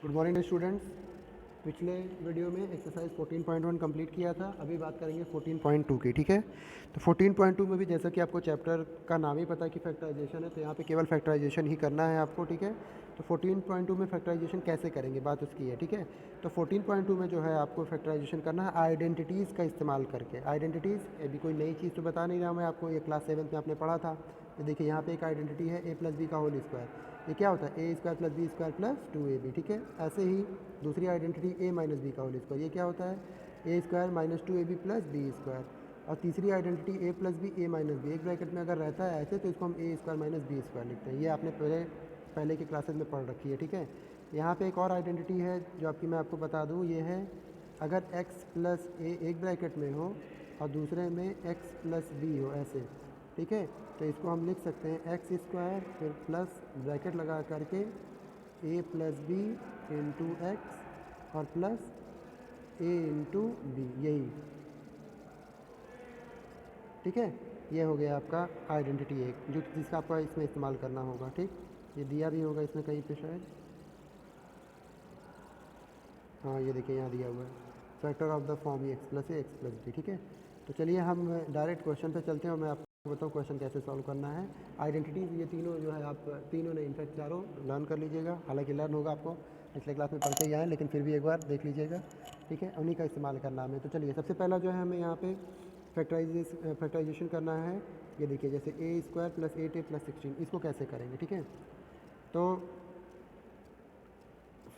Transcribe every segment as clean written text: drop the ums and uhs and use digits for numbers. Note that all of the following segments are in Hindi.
Good morning students. पिछले वीडियो में एक्सरसाइज 14.1 कंप्लीट किया था। अभी बात करेंगे 14.2 की। ठीक है, तो 14.2 में भी जैसा कि आपको चैप्टर का नाम ही पता है कि फैक्टराइजेशन है, तो यहाँ पे केवल फैक्टराइजेशन ही करना है आपको। ठीक है, तो 14.2 में फैक्टराइजेशन कैसे करेंगे बात उसकी है। ठीक है, तो 14.2 में जो है आपको फैक्टराइजेशन करना है आइडेंटिटीज़ का इस्तेमाल करके। आइडेंटिटीज़ अभी कोई नई चीज़ तो बता नहीं रहा मैं आपको, ये क्लास 7 में आपने पढ़ा था। तो देखिए यहाँ पे एक आइडेंटिटी है a प्लस बी का होल स्क्वायर। ये क्या होता है, A square plus B square plus 2ab। ठीक है, ऐसे ही दूसरी आइडेंटिटी a माइनस बी का होल स्क्वायर, ये क्या होता है, A square minus 2ab plus B square. और तीसरी identity a plus B A minus B, एक ब्रैकेट में अगर रहता है ऐसे तो इसको हम A square minus B square लिखते हैं। ये आपने पहले के क्लासेज में पढ़ रखी है। ठीक है, यहाँ पे एक और आइडेंटिटी है जो आपकी मैं आपको बता दूँ, ये है अगर x प्लस ए एक ब्रैकेट में हो और दूसरे में x प्लस बी हो ऐसे। ठीक है, तो इसको हम लिख सकते हैं एक्स स्क्वायर फिर प्लस ब्रैकेट लगा करके a plus B into X और प्लस a इंटू बी, यही। ठीक है, ये हो गया आपका आइडेंटिटी एक, जो जिसका आपका इसमें इस्तेमाल करना होगा। ठीक, ये दिया भी होगा इसमें कहीं पे शायद, हाँ ये देखिए यहाँ दिया हुआ है फैक्टर ऑफ द फॉर्म ही X plus A X plus B. ठीक है, तो चलिए हम डायरेक्ट क्वेश्चन पे चलते हैं और मैं आपको बताऊँ क्वेश्चन कैसे सॉल्व करना है। आइडेंटिटीज़ ये तीनों जो है आप तीनों ने इनफैक्ट चारों लर्न कर लीजिएगा, हालांकि लर्न होगा आपको पिछले क्लास में पढ़ते ही आए, लेकिन फिर भी एक बार देख लीजिएगा। ठीक है, उन्हीं का इस्तेमाल करना हमें। तो चलिए सबसे पहला जो है हमें यहाँ पे फैक्टराइजेशन करना है। ये देखिए जैसे ए स्क्वायर प्लस 8a प्लस 16, इसको कैसे करेंगे। ठीक है, तो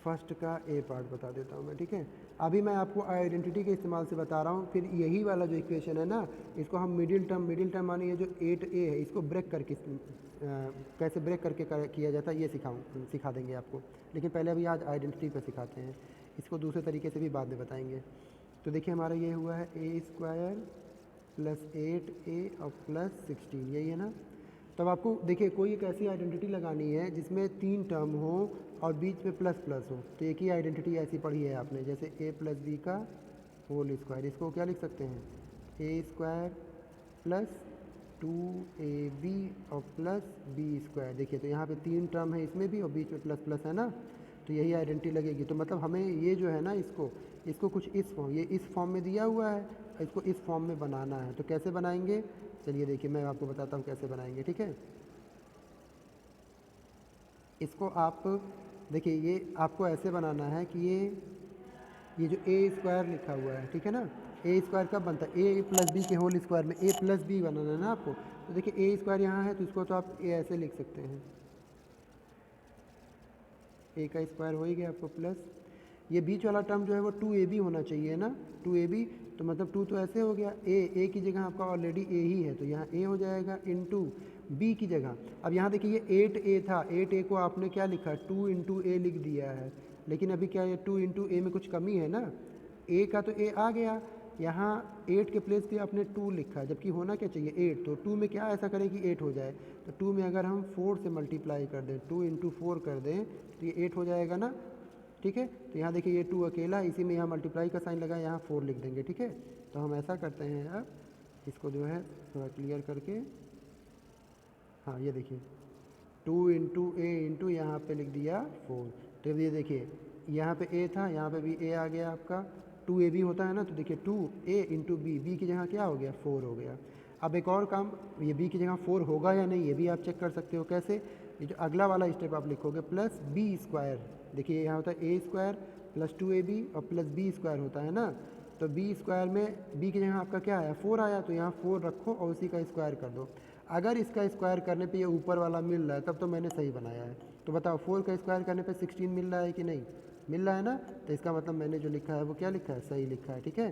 फर्स्ट का ए पार्ट बता देता हूँ मैं। ठीक है, अभी मैं आपको आइडेंटिटी के इस्तेमाल से बता रहा हूँ, फिर यही वाला जो इक्वेशन है ना, इसको हम मिडिल टर्म मानिए जो 8a है, इसको ब्रेक करके कैसे ब्रेक करके किया जाता है ये सिखा देंगे आपको। लेकिन पहले अभी आज आइडेंटिटी पर सिखाते हैं, इसको दूसरे तरीके से भी बाद में बताएंगे। तो देखिए हमारा ये हुआ है ए स्क्वायर प्लस 8a और प्लस 16, यही है ना। तब आपको देखिए कोई एक ऐसी आइडेंटिटी लगानी है जिसमें 3 टर्म हो और बीच में प्लस प्लस हो। तो एक ही आइडेंटिटी ऐसी पढ़ी है आपने, जैसे a प्लस बी का होल स्क्वायर, इसको क्या लिख सकते हैं, ए स्क्वायर प्लस 2ab और प्लस बी स्क्वायर। देखिए तो यहाँ पे 3 टर्म है इसमें भी और बीच में प्लस प्लस है ना, तो यही आइडेंटिटी लगेगी। तो मतलब हमें ये जो है ना इसको कुछ इस फॉर्म, ये इस फॉर्म में दिया हुआ है, इसको इस फॉर्म में बनाना है। तो कैसे बनाएंगे, चलिए देखिए मैं आपको बताता हूँ कैसे बनाएंगे। ठीक है, इसको आप देखिए, ये आपको ऐसे बनाना है कि ये जो ए स्क्वायर लिखा हुआ है, ठीक है ना, ए स्क्वायर कब बनता है, ए प्लस बी के होल स्क्वायर में ए प्लस बी बनाना है ना आपको। तो देखिए ए स्क्वायर यहाँ है तो इसको तो आप ए ऐसे लिख सकते हैं, ए का स्क्वायर हो ही गया आपको प्लस ये बीच वाला टर्म जो है वो 2ab होना चाहिए ना, 2ab। तो मतलब 2 तो ऐसे हो गया, ए की जगह आपका ऑलरेडी ए ही है तो यहाँ ए हो जाएगा इनटू बी की जगह। अब यहाँ देखिए ये 8a था, 8a को आपने क्या लिखा, 2 इंटू ए लिख दिया है। लेकिन अभी क्या है, 2 इंटू ए में कुछ कमी है ना, ए का तो ए आ गया, यहाँ 8 के प्लेस पे आपने 2 लिखा है, जबकि होना क्या चाहिए 8। तो 2 में क्या ऐसा करें कि 8 हो जाए, तो 2 में अगर हम 4 से मल्टीप्लाई कर दें, 2 इंटू 4 कर दें तो ये 8 हो जाएगा ना। ठीक है, तो यहाँ देखिए ये 2 अकेला, इसी में यहाँ मल्टीप्लाई का साइन लगा, यहाँ 4 लिख देंगे। ठीक है, तो हम ऐसा करते हैं, अब इसको जो है थोड़ा क्लियर करके, हाँ ये देखिए 2 इंटू ए इंटू यहाँ पर लिख दिया 4। तो ये देखिए यहाँ पे ए था, यहाँ पे भी ए आ गया आपका, 2ab होता है ना, तो देखिए 2a इंटू बी की जगह क्या हो गया 4 हो गया। अब एक और काम, ये b की जगह 4 होगा या नहीं ये भी आप चेक कर सकते हो। कैसे, ये जो अगला वाला स्टेप आप लिखोगे प्लस बी स्क्वायर, देखिए यहाँ होता है ए स्क्वायर प्लस 2ab और प्लस बी स्क्वायर होता है ना। तो बी स्क्वायर में बी की जगह आपका क्या आया 4 आया, तो यहाँ 4 रखो और उसी का स्क्वायर कर दो। अगर इसका स्क्वायर करने पे ये ऊपर वाला मिल रहा है तब तो मैंने सही बनाया है। तो बताओ 4 का स्क्वायर करने पे 16 मिल रहा है कि नहीं, मिल रहा है ना, तो इसका मतलब मैंने जो लिखा है वो क्या लिखा है, सही लिखा है। ठीक है,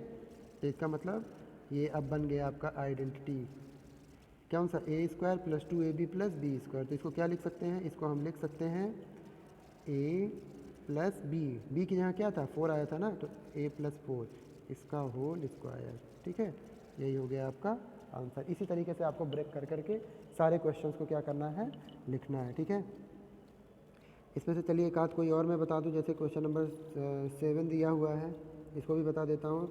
तो इसका मतलब ये अब बन गया आपका आइडेंटिटी, कौन सा, A square plus 2ab plus B square. तो इसको क्या लिख सकते हैं, इसको हम लिख सकते हैं ए प्लस बी की जहाँ क्या था 4 आया था ना, तो ए प्लस 4 इसका होल स्क्वायर। ठीक है, यही हो गया आपका आंसर। इसी तरीके से आपको ब्रेक कर करके सारे क्वेश्चंस को क्या करना है, लिखना है। ठीक है, इसमें से चलिए एक आध कोई और मैं बता दूं, जैसे क्वेश्चन नंबर 7 दिया हुआ है, इसको भी बता देता हूँ।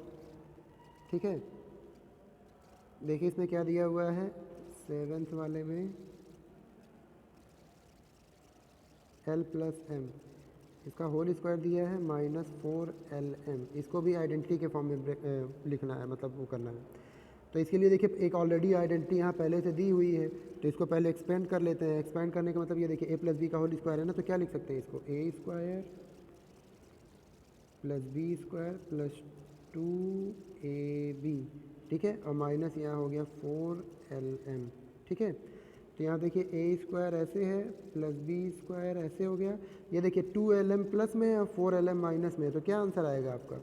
ठीक है, देखिए इसमें क्या दिया हुआ है, 7th वाले में l प्लस m, इसका होल स्क्वायर दिया है -4LM, इसको भी आइडेंटिटी के फॉर्म में लिखना है, मतलब वो करना है। तो इसके लिए देखिए एक ऑलरेडी आइडेंटिटी यहाँ पहले से दी हुई है, तो इसको पहले एक्सपेंड कर लेते हैं। एक्सपेंड करने का मतलब ये देखिए a प्लस बी का होल स्क्वायर है ना, तो क्या लिख सकते हैं इसको, a square plus B square plus 2ab, ठीक है, और माइनस यहाँ हो गया 4LM, ठीक है। तो यहाँ देखिए a स्क्वायर ऐसे है प्लस बी स्क्वायर ऐसे हो गया, ये देखिए 2LM प्लस में है और 4LM माइनस में है, तो क्या आंसर आएगा आपका,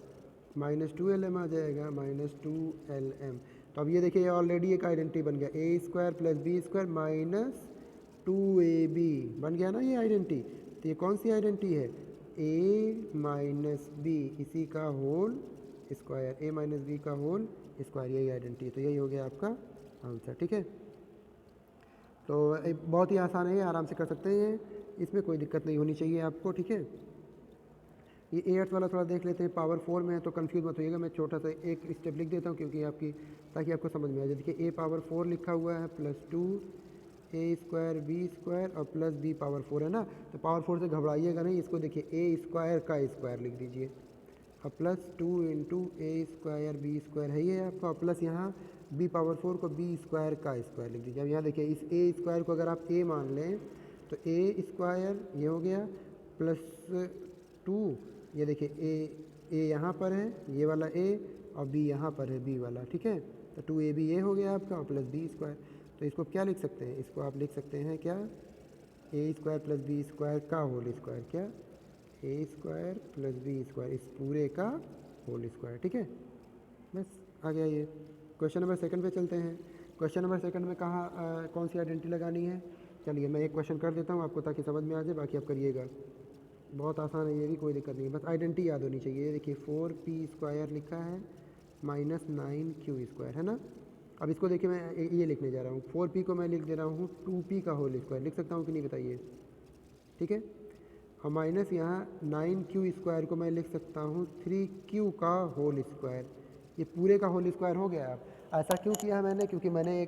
-2LM आ जाएगा, -2LM। तो अब ये देखिए ऑलरेडी एक आइडेंटिटी बन गया, a square plus B square -2ab बन गया ना ये आइडेंटिटी। तो ये कौन सी आइडेंटिटी है, a माइनस बी इसी का whole square, a minus B का होल स्क्वायर, यही आइडेंटिटी है। तो यही हो गया आपका आंसर, ठीक है। तो बहुत ही आसान है, आराम से कर सकते हैं, इसमें कोई दिक्कत नहीं होनी चाहिए आपको, ठीक है। ये एट्थ वाला थोड़ा देख लेते हैं, पावर 4 में है तो कंफ्यूज मत होइएगा, मैं छोटा सा एक स्टेप लिख देता हूँ क्योंकि आपकी, ताकि आपको समझ में आ जाए। देखिए a पावर 4 लिखा हुआ है plus 2a square B square और प्लस b पावर 4 है ना, तो पावर 4 से घबराइएगा नहीं, इसको देखिए a स्क्वायर का स्क्वायर लिख दीजिए और plus 2 into a square B square है ये आपका, और प्लस यहाँ b पावर 4 को b स्क्वायर का स्क्वायर लिख दीजिए। अब यहाँ देखिए इस a स्क्वायर को अगर आप a मान लें तो a स्क्वायर ये हो गया प्लस 2, ये देखिए a यहाँ पर है ये वाला a और b यहाँ पर है b वाला, ठीक है। तो 2ab ये हो गया आपका और प्लस b स्क्वायर। तो इसको क्या लिख सकते हैं, इसको आप लिख सकते हैं क्या, a square plus B square का होल स्क्वायर, क्या a square plus B square, इस पूरे का होल स्क्वायर, ठीक है। बस आ गया ये। क्वेश्चन नंबर सेकंड पे चलते हैं। क्वेश्चन नंबर सेकंड में कहाँ कौन सी आइडेंटिटी लगानी है, चलिए मैं एक क्वेश्चन कर देता हूँ आपको ताकि समझ में आ जाए, बाकी आप करिएगा, बहुत आसान है ये भी, कोई दिक्कत नहीं है, बस आइडेंटिटी याद होनी चाहिए। ये देखिए 4p स्क्वायर लिखा है -9q स्क्वायर है ना। अब इसको देखिए मैं ये लिखने जा रहा हूँ, 4p को मैं लिख दे रहा हूँ 2p का होल स्क्वायर, लिख सकता हूँ कि नहीं बताइए, ठीक है। और माइनस यहाँ 9q स्क्वायर को मैं लिख सकता हूँ 3q का होल स्क्वायर, ये पूरे का होल स्क्वायर हो गया। आप ऐसा क्यों किया है मैंने, क्योंकि मैंने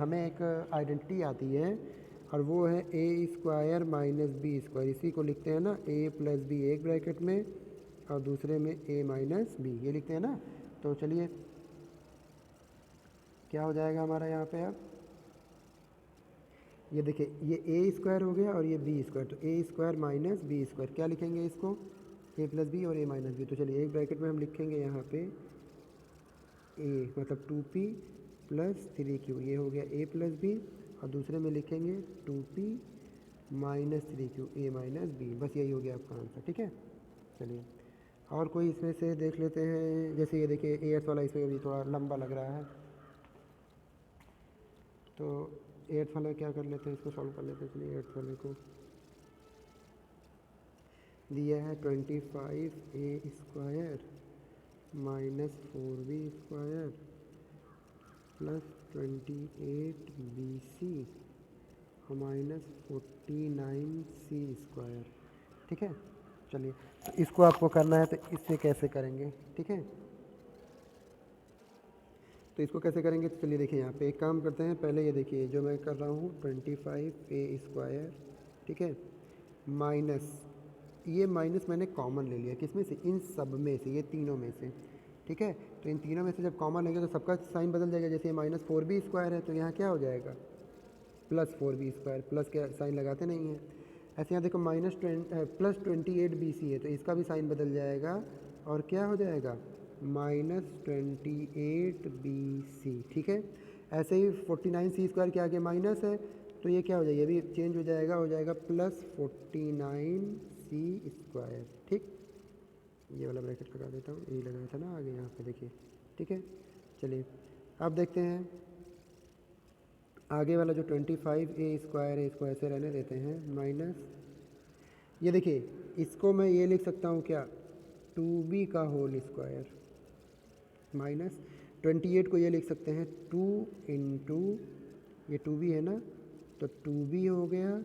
हमें एक आइडेंटिटी आती है और वो है a square minus B square, इसी को लिखते हैं ना a प्लस बी एक ब्रैकेट में और दूसरे में a माइनस बी, ये लिखते हैं ना। तो चलिए क्या हो जाएगा हमारा यहाँ पे, अब ये देखिए ये a स्क्वायर हो गया और ये b स्क्वायर, तो a square minus B square, क्या लिखेंगे इसको, a प्लस बी और a माइनस बी। तो चलिए एक ब्रैकेट में हम लिखेंगे यहाँ पे a मतलब 2p प्लस 3q, ये हो गया a प्लस बी, और दूसरे में लिखेंगे 2p minus 3q a minus B, बस यही हो गया आपका आंसर, ठीक है। चलिए और कोई इसमें से देख लेते हैं, जैसे ये देखिए एट्थ वाला, इसमें भी थोड़ा लंबा लग रहा है, तो एट्थ वाला क्या कर लेते हैं, इसको सॉल्व कर लेते हैं। चलिए एट्थ वाले को दिया है 25a square minus 4b square plus 28bc और माइनस 49c स्क्वायर, ठीक है। चलिए तो इसको आपको करना है, तो इससे कैसे करेंगे, ठीक है। तो इसको कैसे करेंगे, तो चलिए देखिए यहाँ पे एक काम करते हैं, पहले ये देखिए जो मैं कर रहा हूँ 25a स्क्वायर, ठीक है, माइनस ये माइनस मैंने कॉमन ले लिया, किसमें से, इन सब में से, ये तीनों में से, ठीक है। तो इन तीनों में से जब कॉमन लेंगे तो सबका साइन बदल जाएगा, जैसे माइनस 4b स्क्वायर है तो यहाँ क्या हो जाएगा, प्लस 4b स्क्वायर, प्लस के साइन लगाते नहीं हैं। ऐसे यहाँ देखो प्लस 28bc है तो इसका भी साइन बदल जाएगा और क्या हो जाएगा, -28bc, ठीक है। ऐसे ही 49c स्क्वायर के आगे माइनस है तो ये क्या हो जाएगा, ये भी चेंज हो जाएगा प्लस 49c स्क्वायर, ठीक। ये वाला ब्रैकेट लगा देता हूँ, यही लगाया था ना आगे यहाँ पे देखिए, ठीक है। चलिए अब देखते हैं आगे वाला जो 25a स्क्वायर है, इसको ऐसे रहने देते हैं माइनस, ये देखिए इसको मैं ये लिख सकता हूँ क्या, 2b का होल स्क्वायर माइनस 28 को ये लिख सकते हैं 2 इंटू, ये 2b है ना, तो 2b हो गया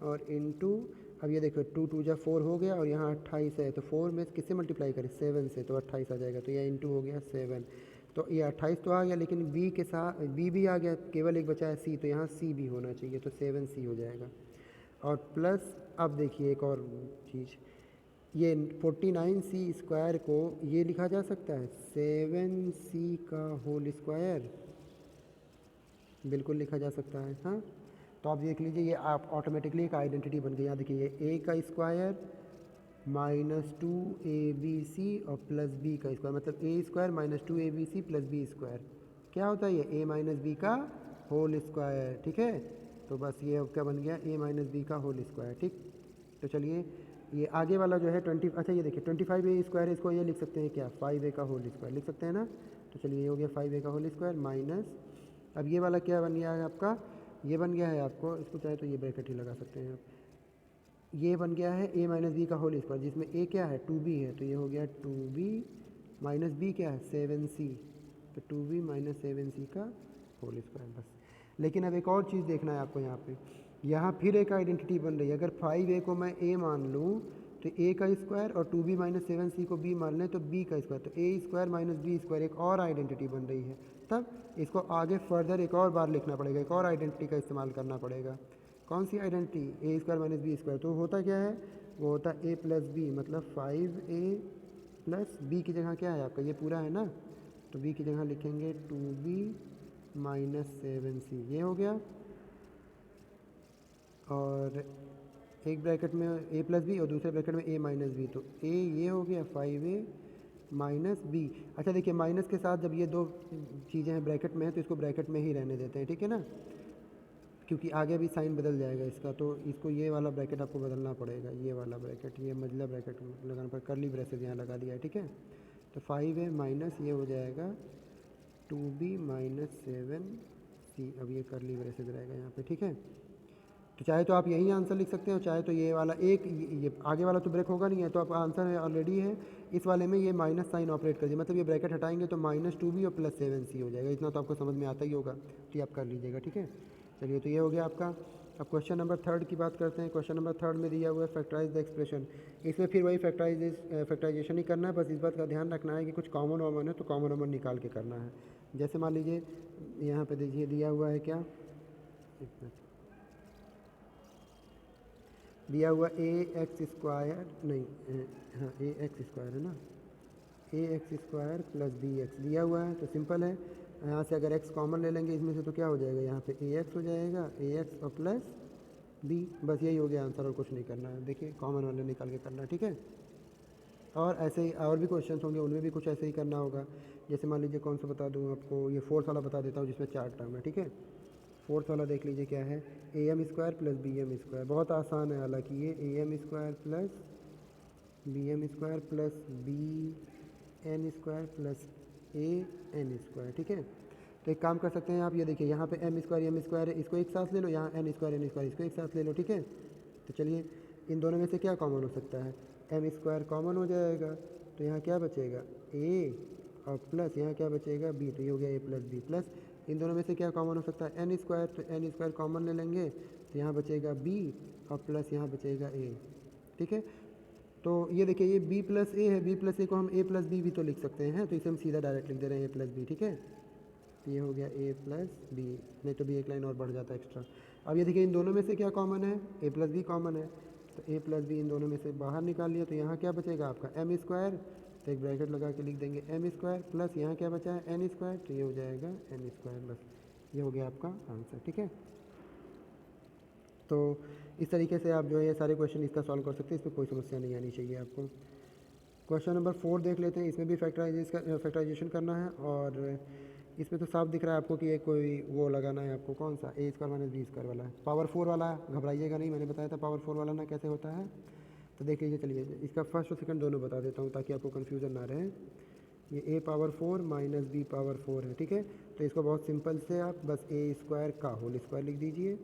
और इंटू, अब ये देखो 2 2 जा 4 हो गया और यहाँ 28 है, तो 4 में किससे मल्टीप्लाई करें, 7 से, तो 28 आ जाएगा, तो यह इंटू हो गया 7, तो ये 28 तो आ गया, लेकिन b के साथ b भी आ गया, केवल एक बचा है c, तो यहाँ c भी होना चाहिए, तो 7c हो जाएगा। और प्लस अब देखिए एक और चीज़, ये 49c² को ये लिखा जा सकता है 7c का होल स्क्वायर, बिल्कुल लिखा जा सकता है। हाँ, तो आप देख लीजिए ये आप ऑटोमेटिकली एक आइडेंटिटी बन गई। यहाँ देखिए ये a का स्क्वायर माइनस 2abc और प्लस b का स्क्वायर, मतलब a square minus 2abc plus b square क्या होता है, ये a माइनस बी का होल स्क्वायर। ठीक है, तो बस ये अब क्या बन गया, a माइनस बी का होल स्क्वायर। ठीक, तो चलिए ये आगे वाला जो है 20, अच्छा ये देखिए 25a स्क्वायर, इसको ये लिख सकते हैं क्या, 5a का होल स्क्वायर लिख सकते हैं ना। तो चलिए ये हो गया 5a का होल स्क्वायर माइनस, अब ये वाला क्या बन गया है आपका, ये बन गया है आपको, इसको चाहे तो ये ब्रैकेट ही लगा सकते हैं आप, ये बन गया है a माइनस बी का होल स्क्वायर, जिसमें a क्या है 2b है, तो ये हो गया 2b माइनस बी क्या है 7c, तो 2b माइनस 7c का होल स्क्वायर बस। लेकिन अब एक और चीज़ देखना है आपको, यहाँ फिर एक आइडेंटिटी बन रही है। अगर 5a को मैं a मान लूँ तो a का स्क्वायर और 2b माइनस 7c को b मान लें तो b का स्क्वायर, तो a square minus B square एक और आइडेंटिटी बन रही है। तब इसको आगे फर्दर एक और बार लिखना पड़ेगा, एक और आइडेंटिटी का इस्तेमाल करना पड़ेगा। कौन सी identity, a square minus B square, तो होता क्या है, वो होता a प्लस बी, मतलब 5a प्लस b की जगह क्या है आपका, ये पूरा है ना, तो b की जगह लिखेंगे 2b माइनस 7c, ये हो गया। और एक ब्रैकेट में a प्लस बी और दूसरे ब्रैकेट में a माइनस बी, तो a ये हो गया 5a माइनस बी। अच्छा देखिए माइनस के साथ जब ये दो चीज़ें हैं ब्रैकेट में है तो इसको ब्रैकेट में ही रहने देते हैं, ठीक है ना, क्योंकि आगे भी साइन बदल जाएगा इसका, तो इसको ये वाला ब्रैकेट आपको बदलना पड़ेगा, ये वाला ब्रैकेट, ये मझला ब्रैकेट लगाना पर कर्ली ब्रेसेस यहाँ लगा दिया है। ठीक है, तो 5a माइनस ये हो जाएगा 2b माइनस 7c, अब ये कर्ली ब्रेसेस रहेगा यहाँ पे। ठीक है, तो चाहे तो आप यही आंसर लिख सकते हो, चाहे तो ये वाला एक ये आगे वाला तो ब्रेक होगा नहीं है, तो आपका आंसर है ऑलरेडी है इस वाले में, ये माइनस साइन ऑपरेट कर दिए, मतलब ये ब्रैकेट हटाएंगे तो माइनस 2b और प्लस 7c हो जाएगा। इतना तो आपको समझ में आता ही होगा, तो ये आप कर लीजिएगा। ठीक है, चलिए तो ये हो गया आपका। अब क्वेश्चन नंबर 3 की बात करते हैं। क्वेश्चन नंबर 3 में दिया हुआ है फैक्टराइज द एक्सप्रेशन, इसमें फिर वही फैक्टराइजेशन ही करना है, बस इस बात का ध्यान रखना है कि कुछ कॉमन वॉमन है तो कॉमन वॉमन निकाल के करना है। जैसे मान लीजिए यहाँ पे देखिए दिया हुआ है क्या, दिया हुआ ए एक्स स्क्वायर, नहीं हाँ ए एक्स स्क्वायर है ना, A X square plus B X दिया हुआ है, तो सिंपल है, यहाँ से अगर x कॉमन ले लेंगे इसमें से तो क्या हो जाएगा, यहाँ पे ए एक्स हो जाएगा, ए एक्स और प्लस बी, बस यही हो गया आंसर, और कुछ नहीं करना है। देखिए कॉमन वाले निकाल के करना है। ठीक है, और ऐसे ही और भी क्वेश्चन होंगे, उनमें भी कुछ ऐसे ही करना होगा। जैसे मान लीजिए कौन सा बता दूँ आपको, ये फोर्थ वाला बता देता हूँ जिसमें 4 टर्म है। ठीक है, फोर्थ वाला देख लीजिए क्या है, A M square plus B M square, बहुत आसान है हालांकि ये, A M square plus B M square plus B N square plus A N square. ठीक है, तो एक काम कर सकते हैं आप, ये देखिए यहाँ पे एम स्क्वायर है, इसको एक साथ ले लो, यहाँ एन स्क्वायर इसको एक साथ ले लो। ठीक है, तो चलिए इन दोनों में से क्या कॉमन हो सकता है, एम स्क्वायर कॉमन हो जाएगा, तो यहाँ क्या बचेगा ए और प्लस यहाँ क्या बचेगा बी, तो ये हो गया ए प्लस बी, प्लस इन दोनों में से क्या कॉमन हो सकता है एन स्क्वायर, तो एन स्क्वायर कॉमन ले लेंगे तो यहाँ बचेगा बी और प्लस यहाँ बचेगा ए। ठीक है, तो ये देखिए ये b प्लस ए है, b प्लस ए को हम a प्लस बी भी तो लिख सकते हैं, तो इसे हम सीधा डायरेक्ट लिख दे रहे हैं a प्लस बी। ठीक है, तो ये हो गया a प्लस बी, नहीं तो b एक लाइन और बढ़ जाता है एक्स्ट्रा। अब ये देखिए इन दोनों में से क्या कॉमन है, a प्लस बी कॉमन है, तो a प्लस बी इन दोनों में से बाहर निकाल लिया, तो यहाँ क्या बचेगा आपका एम स्क्वायर, तो एक ब्रैकेट लगा के लिख देंगे एम स्क्वायर, प्लस यहाँ क्या बचा है एन स्क्वायर, तो ये हो जाएगा एन स्क्वायर, बस ये हो गया आपका आंसर। ठीक है, तो इस तरीके से आप जो है ये सारे क्वेश्चन इसका सॉल्व कर सकते हैं, इसमें कोई समस्या नहीं आनी चाहिए आपको। क्वेश्चन नंबर 4 देख लेते हैं, इसमें भी फैक्टराइजेशन करना है, और इसमें तो साफ दिख रहा है आपको कि एक कोई वो लगाना है आपको, कौन सा A square minus B square वाला है, पावर 4 वाला, घबराइएगा नहीं, मैंने बताया था पावर 4 वाला ना कैसे होता है। तो देख लीजिए, चलिए इसका फर्स्ट और सेकंड दोनों बता देता हूँ ताकि आपको कन्फ्यूज़न ना रहे। ये ए पावर 4 माइनस बी पावर 4 है। ठीक है, तो इसको बहुत सिंपल से आप बस ए स्क्वायर का होल स्क्वायर लिख दीजिए।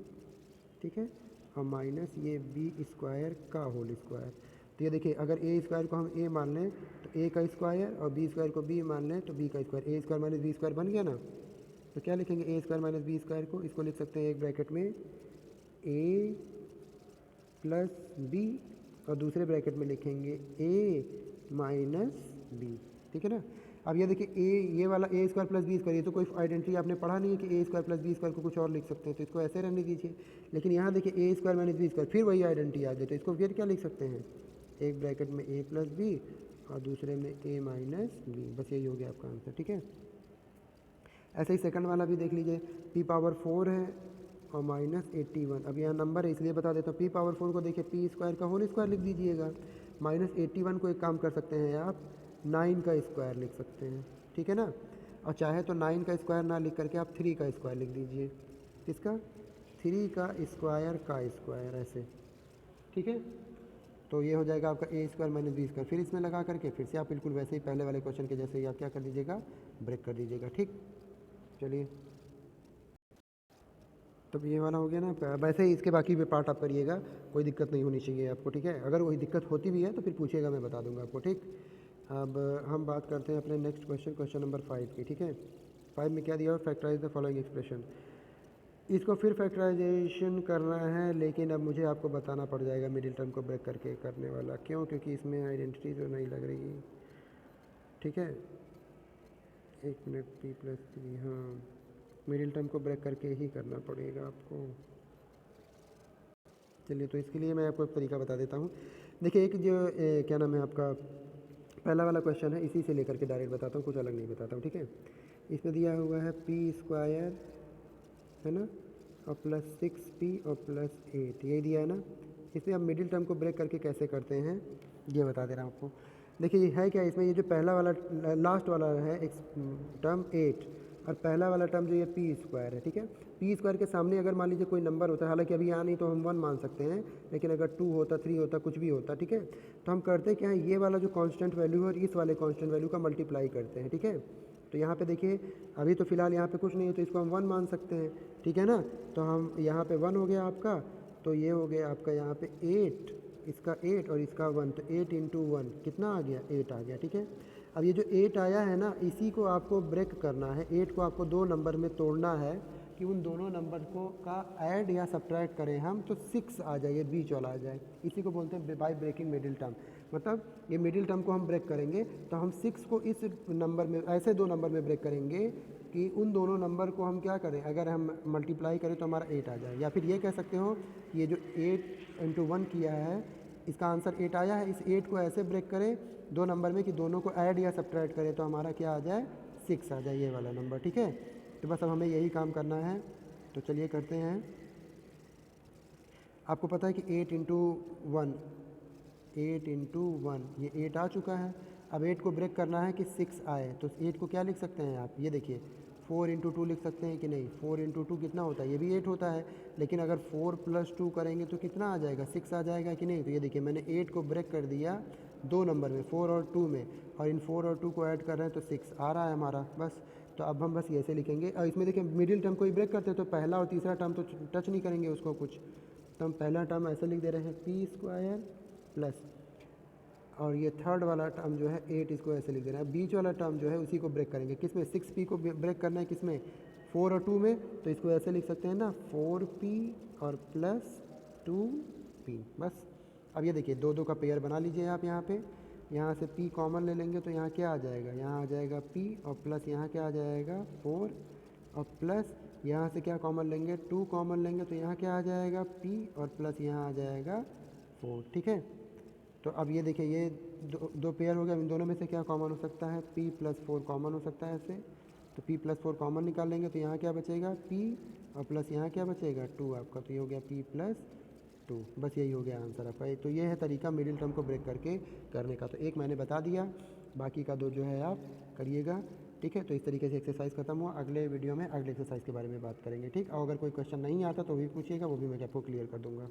ठीक है, और माइनस ये बी स्क्वायर का होल स्क्वायर, तो ये देखिए अगर ए स्क्वायर को हम ए मान लें तो ए का स्क्वायर, और बी स्क्वायर को बी मान लें तो बी का स्क्वायर, ए स्क्वायर माइनस बी स्क्वायर बन गया ना। तो क्या लिखेंगे ए स्क्वायर माइनस बी स्क्वायर को, इसको लिख सकते हैं एक ब्रैकेट में ए प्लस बी, और दूसरे ब्रैकेट में लिखेंगे ए माइनस बी। ठीक है ना, अब ये देखिए ए ये वाला ए स्क्वायर प्लस बी स्क्वायर, ये तो कोई आइडेंटिटी आपने पढ़ा नहीं है कि ए स्क्वायर प्लस बी स्क्वायर को कुछ और लिख सकते हैं, तो इसको ऐसे रहने दीजिए। लेकिन यहाँ देखिए ए स्क्वायर माइनस बी स्क्वायर, फिर वही आइडेंटिटी आ गई, तो इसको फिर क्या लिख सकते हैं एक ब्रैकेट में a प्लस बी और दूसरे में a माइनस बी, बस यही हो गया आपका आंसर। ठीक है, ऐसे ही सेकंड वाला भी देख लीजिए, p पावर 4 है और माइनस 81। अब यहाँ नंबर है इसलिए बता देता हूँ, p पावर 4 को देखिए p स्क्वायर का होल स्क्वायर लिख दीजिएगा, माइनस 81 को एक काम कर सकते हैं आप 9 का स्क्वायर लिख सकते हैं। ठीक है ना, और चाहे तो 9 का स्क्वायर ना लिख करके आप 3 का स्क्वायर लिख दीजिए। किसका? 3 का स्क्वायर ऐसे। ठीक है, तो ये हो जाएगा आपका a square minus B square. फिर इसमें लगा करके फिर से आप बिल्कुल वैसे ही पहले वाले क्वेश्चन के जैसे ही आप क्या कर दीजिएगा, ब्रेक कर दीजिएगा। ठीक, चलिए, तो ये वाला हो गया ना आपका। वैसे ही इसके बाकी भी पार्ट आप करिएगा, कोई दिक्कत नहीं होनी चाहिए आपको। ठीक है, अगर कोई दिक्कत होती भी है तो फिर पूछिएगा, मैं बता दूंगा आपको। ठीक, अब हम बात करते हैं अपने नेक्स्ट क्वेश्चन, क्वेश्चन नंबर 5 की। ठीक है, 5 में क्या दिया हुआ, फैक्टराइज द फॉलोइंग एक्सप्रेशन। इसको फिर फैक्टराइजेशन करना है, लेकिन अब मुझे आपको बताना पड़ जाएगा मिडिल टर्म को ब्रेक करके करने वाला। क्यों? क्योंकि इसमें आइडेंटिटी तो नहीं लग रही। ठीक है, 1 मिनट, p प्लस 3, हाँ मिडिल टर्म को ब्रेक करके ही करना पड़ेगा आपको। चलिए, तो इसके लिए मैं आपको एक तरीका बता देता हूँ। देखिए, एक जो क्या नाम है आपका, पहला वाला क्वेश्चन है, इसी से लेकर के डायरेक्ट बताता हूँ, कुछ अलग नहीं बताता हूँ। ठीक है, इसमें दिया हुआ है p स्क्वायर है ना, और प्लस 6p और प्लस 8, यही दिया है ना। इसमें अब मिडिल टर्म को ब्रेक करके कैसे करते हैं ये बता दे रहा हूँ आपको। देखिए, ये है क्या, इसमें ये जो पहला वाला लास्ट वाला है एक टर्म 8, और पहला वाला टर्म जो ये p स्क्वायर है। ठीक है, p स्क्वायर के सामने अगर मान लीजिए कोई नंबर होता है, हालांकि अभी यहाँ नहीं तो हम 1 मान सकते हैं, लेकिन अगर 2 होता, 3 होता, कुछ भी होता। ठीक है, तो हम करते क्या है, ये वाला जो कांस्टेंट वैल्यू है और इस वाले कांस्टेंट वैल्यू का मल्टीप्लाई करते हैं। ठीक है, तो यहाँ पे देखिए, अभी तो फिलहाल यहाँ पे कुछ नहीं है तो इसको हम 1 मान सकते हैं। ठीक है ना, तो हम यहाँ पे 1 हो गया आपका, तो ये हो गया आपका यहाँ पे 8, इसका 8 और इसका 1, तो 8 इंटू 1 कितना आ गया, 8 आ गया। ठीक है, अब ये जो 8 आया है ना, इसी को आपको ब्रेक करना है। 8 को आपको 2 नंबर में तोड़ना है कि उन दोनों नंबर को का ऐड या सब्ट्रैक्ट करें हम, तो 6 आ जाए, ये बीच वाला आ जाए। इसी को बोलते हैं बाय ब्रेकिंग मिडिल टर्म। मतलब ये मिडिल टर्म को हम ब्रेक करेंगे तो हम 6 को इस नंबर में, ऐसे 2 नंबर में ब्रेक करेंगे कि उन दोनों नंबर को हम क्या करें, अगर हम मल्टीप्लाई करें तो हमारा 8 आ जाए। या फिर ये कह सकते हो, ये जो 8 इंटू 1 किया है, इसका आंसर 8 आया है, इस 8 को ऐसे ब्रेक करें 2 नंबर में कि दोनों को ऐड या सब्ट्रैक्ट करें तो हमारा क्या आ जाए, 6 आ जाए, ये वाला नंबर। ठीक है, तो बस अब हमें यही काम करना है, तो चलिए करते हैं। आपको पता है कि 8 इंटू 1, 8 इंटू 1, ये 8 आ चुका है। अब 8 को ब्रेक करना है कि 6 आए, तो 8 को क्या लिख सकते हैं आप, ये देखिए 4 इंटू 2 लिख सकते हैं कि नहीं। 4 इंटू 2 कितना होता है, ये भी 8 होता है, लेकिन अगर 4 प्लस 2 करेंगे तो कितना आ जाएगा, 6 आ जाएगा कि नहीं। तो ये देखिए, मैंने 8 को ब्रेक कर दिया 2 नंबर में, 4 और 2 में, और इन 4 और 2 को ऐड कर रहे हैं तो 6 आ रहा है हमारा। बस, तो अब हम बस ये ऐसे लिखेंगे। और इसमें देखिए, मिडिल टर्म को ही ब्रेक करते हैं तो पहला और तीसरा टर्म तो टच नहीं करेंगे उसको कुछ, तो हम पहला टर्म ऐसे लिख दे रहे हैं p स्क्वायर प्लस, और ये थर्ड वाला टर्म जो है 8, इसको ऐसे लिख देना है। बीच वाला टर्म जो है उसी को ब्रेक करेंगे, किस में, 6p को ब्रेक करना है, किस में, 4 और 2 में, तो इसको ऐसे लिख सकते हैं ना, 4p और प्लस 2p। बस, अब ये देखिए 2 का पेयर बना लीजिए आप। यहाँ से p कॉमन ले लेंगे तो यहाँ क्या आ जाएगा, यहाँ आ जाएगा p, और प्लस यहाँ क्या आ जाएगा 4, और प्लस यहाँ से क्या कॉमन लेंगे, 2 कॉमन लेंगे तो यहाँ क्या आ जाएगा p, और प्लस यहाँ आ जाएगा 4। ठीक है, तो अब ये देखिए, ये दो पेयर हो गया, इन दोनों में से क्या कॉमन हो सकता है, p प्लस 4 कॉमन हो सकता है ऐसे, तो p प्लस 4 कॉमन निकाल लेंगे तो यहाँ क्या बचेगा, p, और प्लस यहाँ क्या बचेगा 2 आपका, तो ये हो गया p प्लस 2। बस यही हो गया आंसर आपका। तो ये है तरीका मिडिल टर्म को ब्रेक करके करने का। तो एक मैंने बता दिया, बाकी का 2 जो है आप करिएगा। ठीक है, तो इस तरीके से एक्सरसाइज खत्म हुआ। अगले वीडियो में अगले एक्सरसाइज के बारे में बात करेंगे। ठीक, और अगर कोई क्वेश्चन नहीं आता तो भी पूछिएगा, वो भी मैं आपको क्लियर कर दूँगा।